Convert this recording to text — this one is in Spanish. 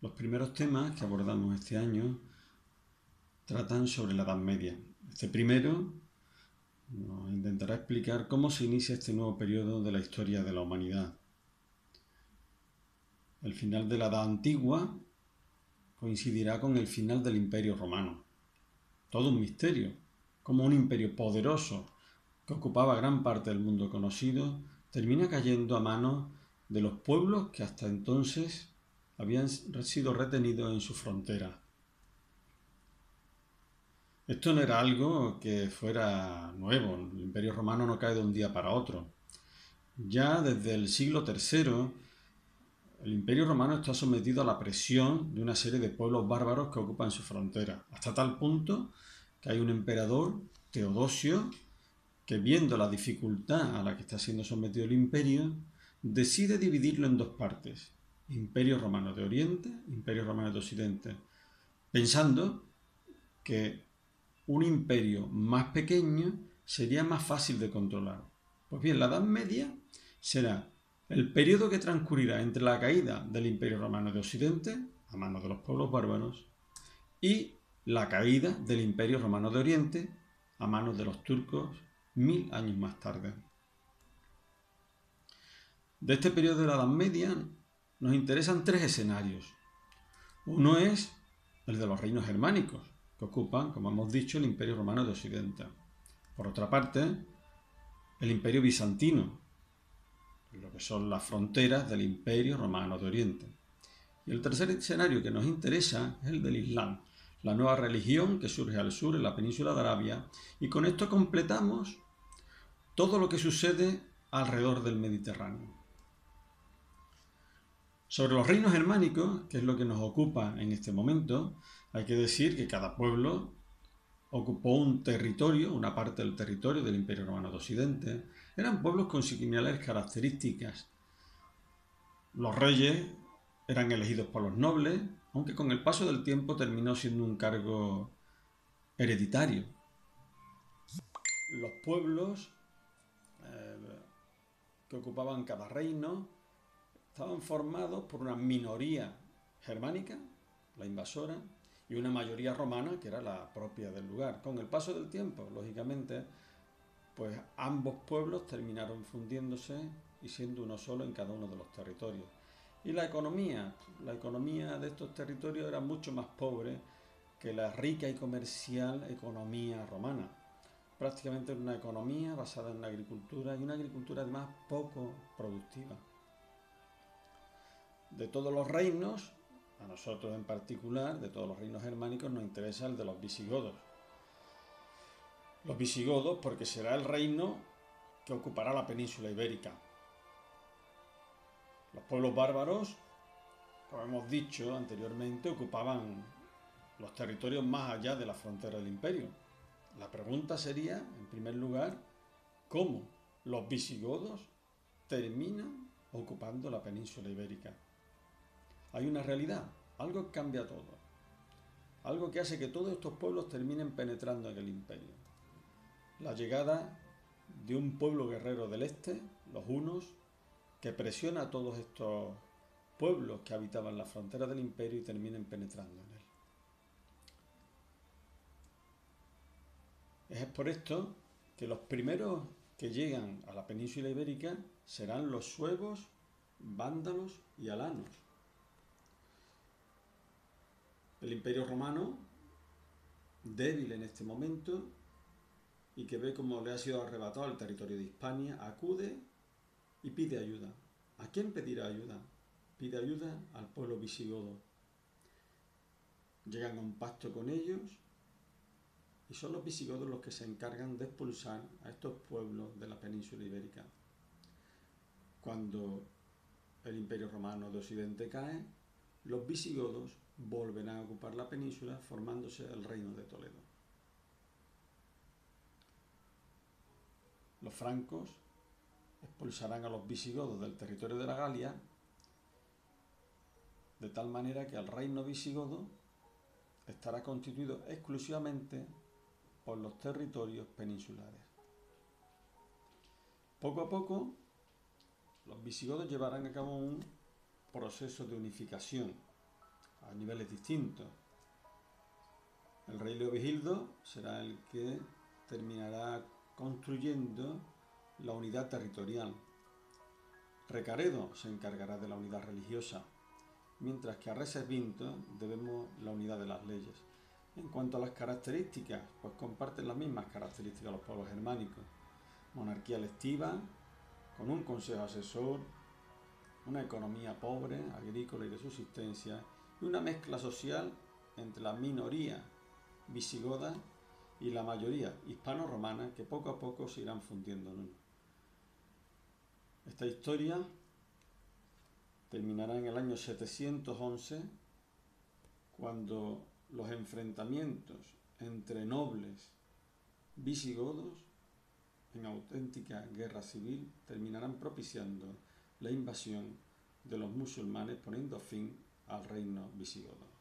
Los primeros temas que abordamos este año tratan sobre la Edad Media. Este primero nos intentará explicar cómo se inicia este nuevo periodo de la historia de la humanidad. El final de la Edad Antigua coincidirá con el final del Imperio Romano. Todo un misterio, como un imperio poderoso que ocupaba gran parte del mundo conocido termina cayendo a manos de los pueblos que hasta entonces habían sido retenidos en su frontera. Esto no era algo que fuera nuevo, el Imperio Romano no cae de un día para otro. Ya desde el siglo III, el Imperio Romano está sometido a la presión de una serie de pueblos bárbaros que ocupan su frontera, hasta tal punto que hay un emperador, Teodosio, que viendo la dificultad a la que está siendo sometido el imperio, decide dividirlo en dos partes, Imperio Romano de Oriente, Imperio Romano de Occidente, pensando que un imperio más pequeño sería más fácil de controlar. Pues bien, la Edad Media será el periodo que transcurrirá entre la caída del Imperio Romano de Occidente, a manos de los pueblos bárbaros, y la caída del Imperio Romano de Oriente, a manos de los turcos 1000 años más tarde. De este periodo de la Edad Media nos interesan tres escenarios. Uno es el de los reinos germánicos, que ocupan, como hemos dicho, el Imperio Romano de Occidente. Por otra parte, el Imperio Bizantino, lo que son las fronteras del Imperio Romano de Oriente. Y el tercer escenario que nos interesa es el del Islam, la nueva religión que surge al sur en la península de Arabia, y con esto completamos todo lo que sucede alrededor del Mediterráneo. Sobre los reinos germánicos, que es lo que nos ocupa en este momento, hay que decir que cada pueblo ocupó un territorio, una parte del territorio del Imperio Romano de Occidente. Eran pueblos con similares características. Los reyes eran elegidos por los nobles, aunque con el paso del tiempo terminó siendo un cargo hereditario. Los pueblos que ocupaban cada reino estaban formados por una minoría germánica, la invasora, y una mayoría romana, que era la propia del lugar. Con el paso del tiempo, lógicamente, pues ambos pueblos terminaron fundiéndose y siendo uno solo en cada uno de los territorios. Y la economía de estos territorios era mucho más pobre que la rica y comercial economía romana. Prácticamente era una economía basada en la agricultura y una agricultura además poco productiva. De todos los reinos, a nosotros en particular, de todos los reinos germánicos, nos interesa el de los visigodos. Los visigodos porque será el reino que ocupará la península ibérica. Los pueblos bárbaros, como hemos dicho anteriormente, ocupaban los territorios más allá de la frontera del imperio. La pregunta sería, en primer lugar, ¿cómo los visigodos terminan ocupando la península ibérica? Hay una realidad, algo que cambia todo, algo que hace que todos estos pueblos terminen penetrando en el imperio. La llegada de un pueblo guerrero del este, los hunos, que presiona a todos estos pueblos que habitaban la frontera del imperio y terminen penetrando en él. Es por esto que los primeros que llegan a la península ibérica serán los suevos, vándalos y alanos. El imperio romano, débil en este momento y que ve cómo le ha sido arrebatado el territorio de Hispania, acude y pide ayuda. ¿A quién pedirá ayuda? Pide ayuda al pueblo visigodo. Llegan a un pacto con ellos y son los visigodos los que se encargan de expulsar a estos pueblos de la península ibérica. Cuando el Imperio Romano de Occidente cae, los visigodos volverán a ocupar la península formándose el Reino de Toledo. Los francos expulsarán a los visigodos del territorio de la Galia, de tal manera que el reino visigodo estará constituido exclusivamente por los territorios peninsulares. Poco a poco, los visigodos llevarán a cabo un proceso de unificación. a niveles distintos. El rey Leovigildo será el que terminará construyendo la unidad territorial. Recaredo se encargará de la unidad religiosa, mientras que a Recesvinto debemos la unidad de las leyes. En cuanto a las características, pues comparten las mismas características los pueblos germánicos. Monarquía electiva, con un consejo asesor, una economía pobre, agrícola y de subsistencia, y una mezcla social entre la minoría visigoda y la mayoría hispano-romana que poco a poco se irán fundiendo en uno. Esta historia terminará en el año 711, cuando los enfrentamientos entre nobles visigodos en auténtica guerra civil terminarán propiciando la invasión de los musulmanes, poniendo fin al reino visigodo.